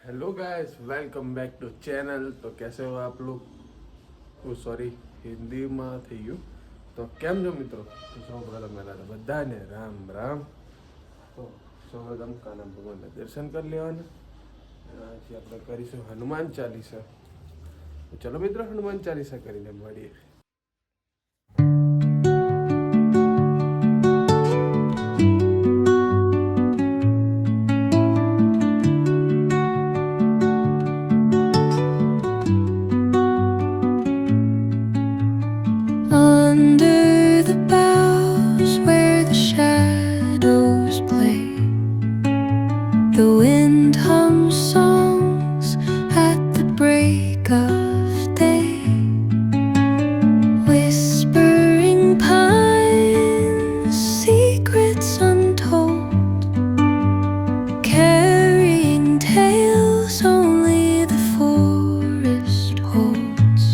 Hello guys, welcome back to channel. तो कैसे हो आप लोग? ओ सॉरी, હિન્દીમાં થઈ ગયું. તો કેમ છો મિત્રો? તો સૌપ્રથમ પહેલાં બધાને રામ રામ. તો સૌપ્રથમ કાના ભગવાનના દર્શન કરી લેવાના. પછી આપણે કરીશું હનુમાન ચાલીસા. તો ચલો મિત્રો, હનુમાન ચાલીસા કરીને મળીએ. Under the boughs where the shadows play, the wind hums songs at the break of day. Whispering pines, secrets untold, carrying tales only the forest holds.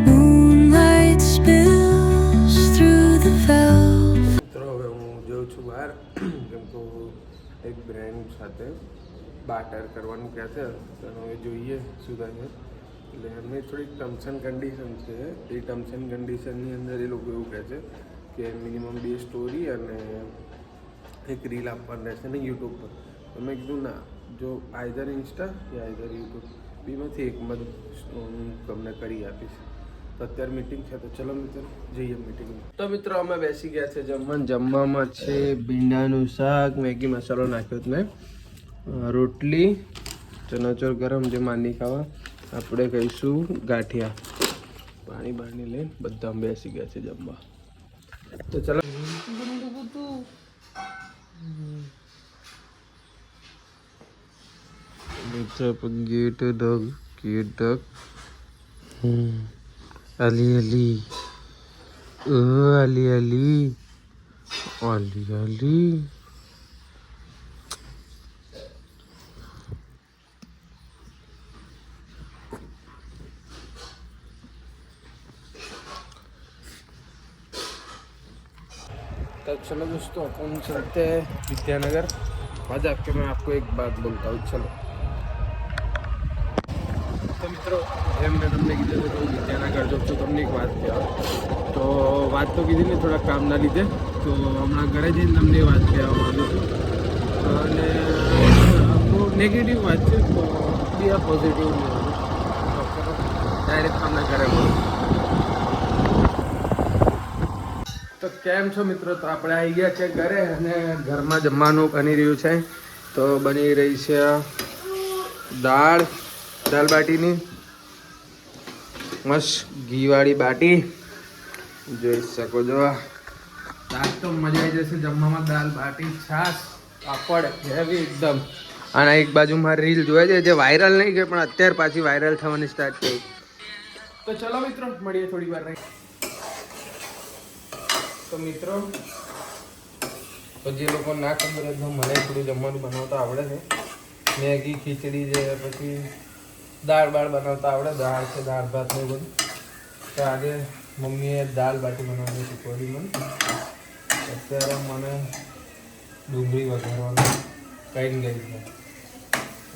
Moonlight spills through the velvet. મિત્રો હવે હું જાઉં છું બહાર, કેમ કે એક brand સાથે બાર્ટર કરવાનું કહે છે. તો હવે જોઈએ શું થાય છે. એટલે એમની થોડીક ટર્મ્સ એન્ડ કન્ડિશન છે. એ ટર્મ્સ એન્ડ કન્ડિશનની અંદર એ લોકો એવું કહે છે કે મિનિમમ 2 સ્ટોરી અને એક રીલ આપવાની રહેશે ને યુટ્યુબ પર. તો મેં કીધું ના, જો આઈધર ઇન્સ્ટા કે આઈધર યુટ્યુબ બેમાંથી એકમાં જ હું તમને કરી આપીશ. તો અત્યારે મીટિંગ છે, તો ચલો મિત્રો જઈએ મીટિંગમાં. તો મિત્રો અમે બેસી ગયા છે જમવામાં છે ભીંડાનું શાક, મેગી મસાલો નાખ્યો મેં, રોટલી, ચનાચોર ગરમ જે માની ખાવા, આપણે કહીશું ગાંઠિયા. પાણી બાણી લઈને બધા બેસી ગયા છે જમવા. તો ચલો ગેટ ડગ ગેટ ડગ અલી અલી અલી અલી અલી અલી. तो चलो दोस्तों, अपन चलते हैं विद्यानगर. आज आपके मैं आपको एक बात बोलता हूँ. चलो तो મિત્રો, એમ મેં તમને કીધું કે હું વિદ્યાનગર જાઉં છું. તમને એક વાત કહેવા, તો વાત તો કીધી ને થોડા કામના લીધે, તો હમણાં ઘરે જઈને તમને એ વાત કહેવા માગું છું. અને બહુ નેગેટિવ વાત છે, તો બી આ પોઝિટિવ ડાયરેક્ટ તમને ઘરે મળું. તો કેમ છો મિત્રો? તો આપણે આવી ગયા છે ઘરે, અને ઘરમાં જમવાનું બની રહ્યું છે. તો બની રહી છે દાળ બાટીની, મસ્ત ઘીવાળી બાટી જોઈ શકો છો. દાળ તો મજા આવી જશે જમવામાં. દાળ બાટી, છાશ, પાપડ, હેવી એકદમ. અને એક બાજુ મારી રીલ જોઈ છે જે વાયરલ નહીં ગઈ, પણ અત્યારે પાછી વાયરલ થવાની સ્ટાર્ટ થઈ. તો ચલો મિત્રો, મળીએ થોડી વાર રહી. તો મિત્રો, તો જે લોકો ના ખબર હોય તો મને થોડું જમવાનું બનાવતા આવડે છે. મેગી, ખીચડી છે, પછી દાળ બનાવતા આવડે. દાળ છે, દાળ ભાત ને બધું. તો આજે મમ્મીએ દાળ બાટી બનાવવાની શીખવાડી મને. અત્યારે મને ડુંગળી વઘારવાનું કઈ ગઈ છે,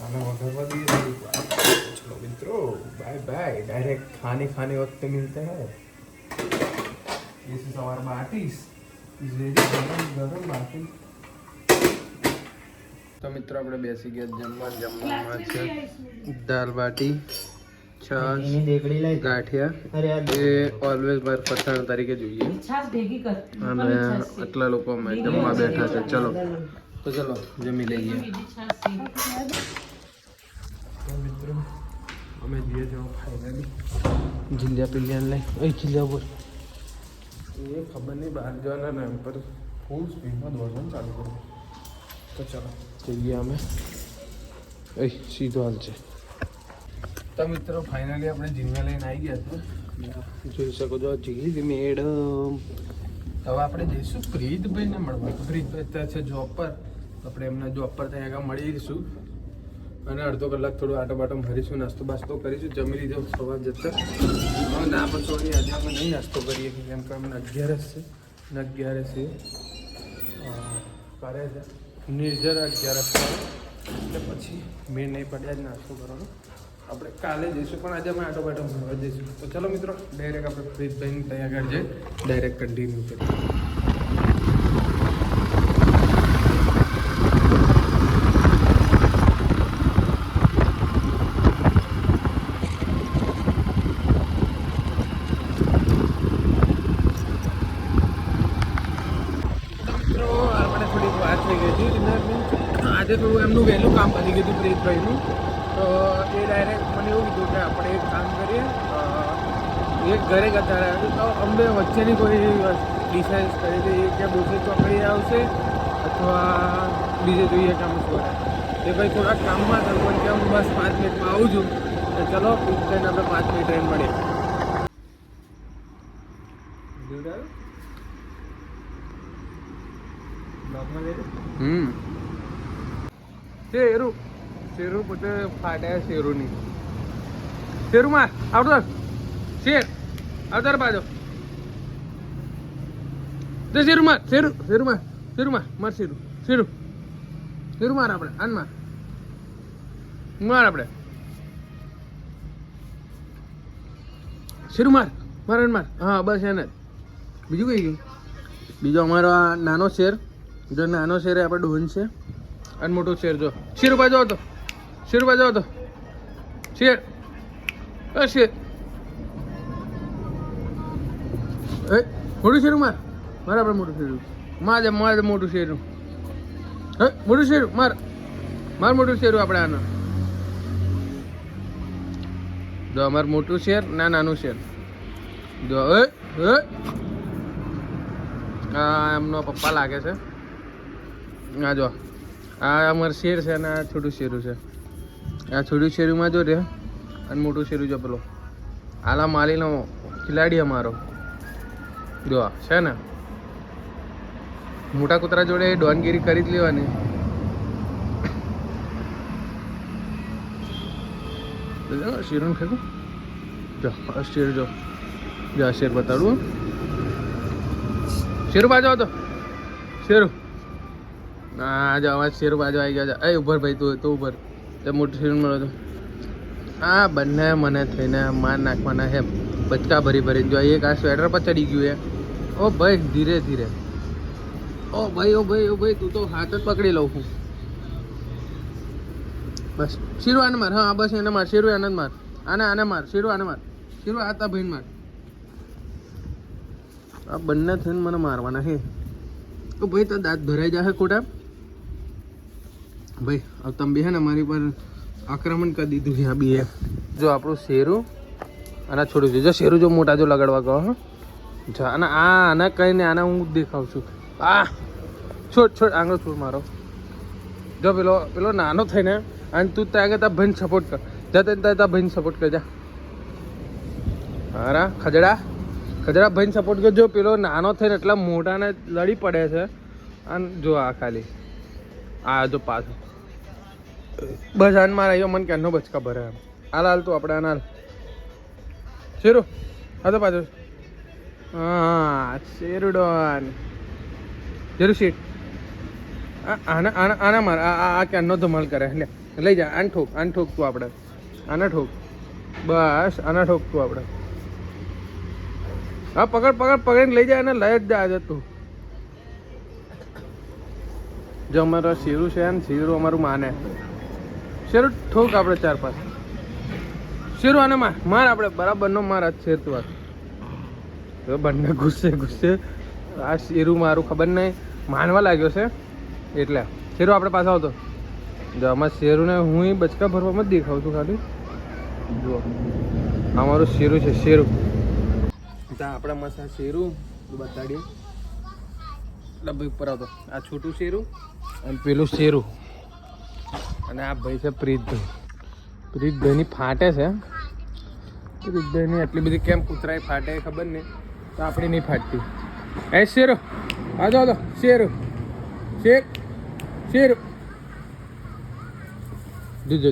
અને વઘારવા દઈએ. ચલો મિત્રો, બાય બાય. डायरेक्ट खाने वक्त मिलते हैं. This is our batis. Is very ગરમ બાટી. તો મિત્રો આપણે બેસી ગયા જમવામાં છે દાળ બાટી, છાશ, ગાંઠિયા. એ ઓલવેઝ મારે ફરસાણ તરીકે જોઈએ. અને આટલા લોકો અમે જમવા બેઠા છે. ચલો તો ચલો જમી લઈએ. મિત્રો અમે જઈએ જો ફાઇનલી જિલ્યા પિલ્યાને લઈ. જિલ્યા બોલ, એ ખબર નહીં બહાર જવાના ને એમ પર ફૂલ સ્પીડમાં દોડવાનું ચાલુ કરવું. તો ચાલો જઈએ અમે. સીધો હાલ છે. તો મિત્રો ફાઇનલી આપણે જીમમાં લઈને આવી ગયા હતા. જોઈ શકો છો જીલ મેડમ. હવે આપણે જઈશું પ્રીતભાઈને મળવા. પ્રીતભાઈ ત્યાં છે જોબ પર. આપણે એમના જોબ પર ત્યાં આગળ મળીશું, અને અડધો કલાક થોડું આટો બાટો ભરીશું, નાસ્તો બાસ્તો કરીશું. જમી લીધો સવાર જતા. ના પછી આજે આપણે નહીં નાસ્તો કરીએ, કેમ કે અમને 11 છે ને 11 છે કરે છે નિર્જરા 11 એટલે પછી મેં નહીં પડ્યા જ નાસ્તો કરવાનો. આપણે કાલે જઈશું પણ આજે અમે આટો બાટો ભરવા જઈશું. તો ચલો મિત્રો ડાયરેક્ટ આપણે પ્રીતભાઈને ત્યાં આગળ જઈએ ડાયરેક્ટ કન્ટિન્યુ કરીએ. આજે થોડું એમનું વહેલું કામ પતી ગયું હતું પ્રીતભાઈનું. તો એ ડાયરેક્ટ મને એવું કીધું કે આપણે એક કામ કરીએ, એક ઘરે જતા રહ્યા તો અમને વચ્ચેની કોઈ ડિસાઇડ કરી દઈએ કે બોસે ચોકડી આવશે અથવા બીજે જોઈએ કામ શું એ ભાઈ થોડા કામમાં થયું કે હું બસ 5 મિનિટમાં આવું છું. તો ચલો પ્રીતભાઈને આપણે 5 મિનિટ ટ્રેન મળીએ. શેરું પોતે ફાટ્યા શેરુની. શેરુમાં આવતો શેર આવતાર બાજુ શેરુમાં માર શેરું માર આપણે આનમાં માર આપણે શેરું માર હા બસ એને બીજું કઈ ગયું. બીજો અમારો આ નાનો શેર, જો નાનો શેર આપણે ડોન છે અને મોટો શેર જો શેરું બાજુ હતો શેર શેર મોટું શેરું માર આપણે મોટું શેરું માર મોટું શેરું મોટું શેરું માર મોટું શેરું આપણે આનો જો અમારું મોટું શેર ના નાનું શેર જો આ એમનો પપ્પા લાગે છે. આ જો આ અમારું શેર છે અને આ છોટું શેરું છે. આ છોટું શેરુંમાં જો રે અને મોટું શેરું જો પેલો આલા માલીનો ખિલાડી અમારો જો છે ને. મોટા કૂતરા જોડે ડોનગીરી કરી જ લેવાની. શેરું ફેંકું જો શેર જો શેર બતાડું. શેરું બાજુ હતો શેરું હા જો અવાજ શેરું બાજુ આવી ગયા છે. ઉભર ભાઈ તું ઉભર તે મોટું શેરું મળો તો આ બંને મને થઈને માર નાખવાના હે બચકા ભરી જો એક આ સ્વેટર પર ચડી ગયું હે. ઓ ભાઈ ધીરે ધીરે ઓ ભાઈ તું તો હાથ જ પકડી લઉં છું. બસ શેરું આને માર હા બસ એને માર શેરું આને માર આને માર શેરું આને માર શેરું આ તા ભાઈને માર. આ બંને થઈને મને મારવાના હે. તો ભાઈ તો દાંત ભરાઈ જશે ખોટા ભાઈ. હવે તમે બી હે ને મારી પર આક્રમણ કરી દીધું છે આ બી. જો આપણું શેરું અને છોડું છે. જો શેરું જો મોટા જો લગાડવા ગયો હા જા અને આને કઈ ને આને હું દેખાઉં છું. આ છોડ આંગળો છોડ મારો. જો પેલો નાનો થઈને અને તું ત્યાં આગળ તારા ભાઈને સપોર્ટ કર તારા ભાઈને સપોર્ટ કર જા. હારા ખજડા ભાઈને સપોર્ટ કરજો. પેલો નાનો થઈને એટલા મોટાને લડી પડે છે. અને જો આ ખાલી આ જો પાછો બસ આન મારા આવ્યો મને ક્યાંનો બચકા ભરે એમ. હાલ તું આપણે આના શેરું હા તો પાછો હા શેરું ડોન શેરું શીટ આના માર આ ક્યાંનો ધમાલ કરે લે લઈ જા. આને ઠોક તું આપણે આને ઠોક બસ આના ઠોક તું આપણે હા પકડીને લઈ જાય અને લઈ જ જાય તું. જો અમારા શેરું છે ને શેરું અમારું માને શેરું ઠોક આપણે 4-5 શેરું આને માર આપણે બરાબરનો માર જ શેર તું આ બંને ગુસ્સે આ શેરું મારું ખબર નહીં માનવા લાગ્યો છે એટલે શેરું આપણે પાછા આવતો જો અમારા શેરુંને હું બચકા ભરવામાં જ દેખાઉં છું ખાલી. જુઓ અમારું શેરું છે શેરું ત્યાં આપણા મસ્ત શેરું બતાડીએ ડબ્બી ઉપર આવતો. આ છોટું શેરું અને પેલું શેરું અને આ ભાઈ છે પ્રીતભાઈની ફાટે છે. પ્રીતભાઈની આટલી બધી કેમ કૂતરાય ફાટે ખબર નહીં તો આપણી નહીં ફાટતી. એ શેરું આવતો શેરું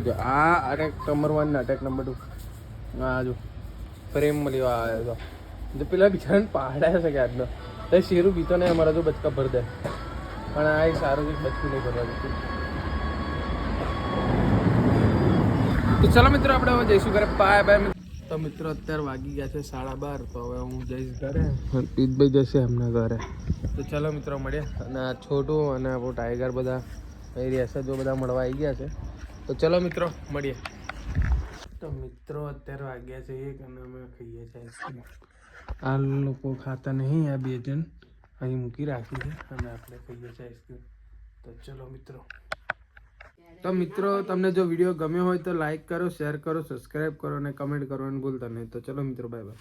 જો આ અટેક નંબર 1 અટેક નંબર 2 હા જો પ્રેમ મળ્યો આવ્યો તો પેલા બિચારાને પહાડાય છે કે આજનો તો શેરું બીતો નહીં અમારા જો બચકા ભર દે પણ આ સારું કંઈક બચકું નહીં ભરવા દેતું. તો ચલો મિત્રો આપણે હવે જઈશું ઘરે. Bye bye. તો મિત્રો અત્યારે વાગી ગયા છે 12:30. તો હવે હું જઈશ ઘરે. પીતભાઈ જશે એમના ઘરે. તો ચલો મિત્રો મળીએ. અને આ છોટું અને આપણું ટાઈગર બધા અહીં રહેશે. જો બધા મળવા આવી ગયા છે. તો ચલો મિત્રો મળીએ. તો મિત્રો અત્યારે વાગ્યા છે 1 અને અમે ખાઈએ છીએ આઈસ્ક્રીમ. આ લોકો ખાતા નહીં. આ 2 જણ અહીં મૂકી રાખી છે અને આપણે ખાઈએ છીએ આઈસ્ક્રીમ. તો ચલો મિત્રો. તો મિત્રો તમને જો વિડીયો ગમ્યો હોય તો લાઈક કરો, શેર કરો, સબસ્ક્રાઈબ કરો અને કમેન્ટ કરવાનું ભૂલતા નહીં. તો ચલો મિત્રો બાય બાય.